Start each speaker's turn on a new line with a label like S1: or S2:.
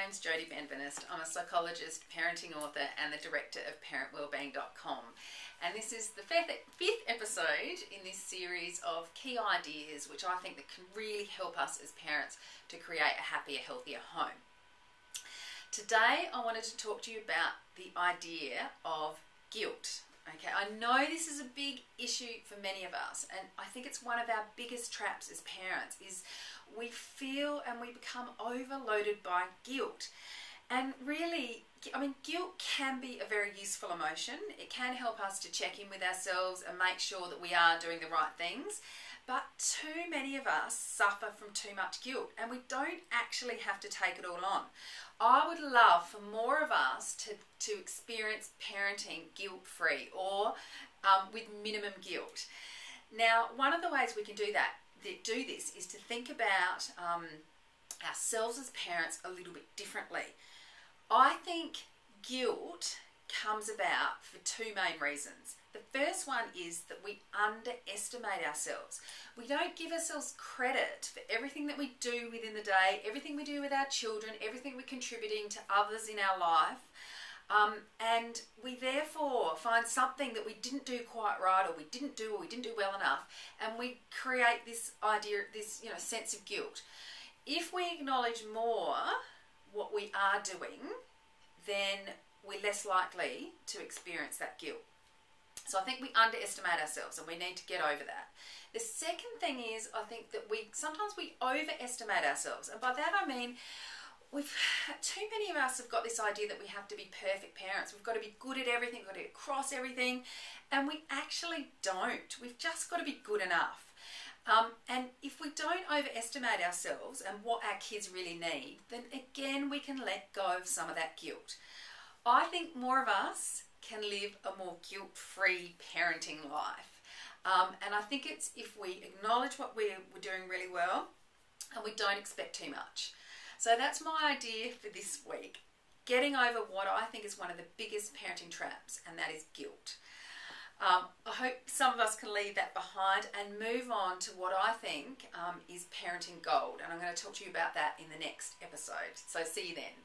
S1: name's Jodie Benveniste. I'm a psychologist, parenting author, and the director of parentwellbeing.com. And this is the fifth episode in this series of key ideas which I think that can really help us as parents to create a happier, healthier home. Today I wanted to talk to you about the idea of guilt. Okay, I know this is a big issue for many of us, and I think it's one of our biggest traps as parents is we feel and we become overloaded by guilt. And really, I mean, guilt can be a very useful emotion. It can help us to check in with ourselves and make sure that we are doing the right things. But too many of us suffer from too much guilt, and we don't actually have to take it all on. I would love for more of us to experience parenting guilt-free or with minimum guilt. Now, one of the ways we can do this is to think about ourselves as parents a little bit differently. I think guilt comes about for two main reasons. The first one is that we underestimate ourselves. We don't give ourselves credit for everything that we do within the day, everything we do with our children, everything we're contributing to others in our life. And we therefore find something that we didn't do quite right, or we didn't do well enough, and we create this idea, this sense of guilt. If we acknowledge more what we are doing, then we're less likely to experience that guilt. So I think we underestimate ourselves, and we need to get over that. The second thing is, I think that sometimes we overestimate ourselves, and by that I mean too many of us have got this idea that we have to be perfect parents. We've got to be good at everything, we've got to get across everything, and we actually don't. We've just got to be good enough. And if we don't overestimate ourselves and what our kids really need, then again we can let go of some of that guilt. I think more of us can live a more guilt-free parenting life. And I think it's if we acknowledge what we're doing really well and we don't expect too much. So that's my idea for this week. Getting over what I think is one of the biggest parenting traps, and that is guilt. I hope some of us can leave that behind and move on to what I think is parenting gold. And I'm going to talk to you about that in the next episode. So see you then.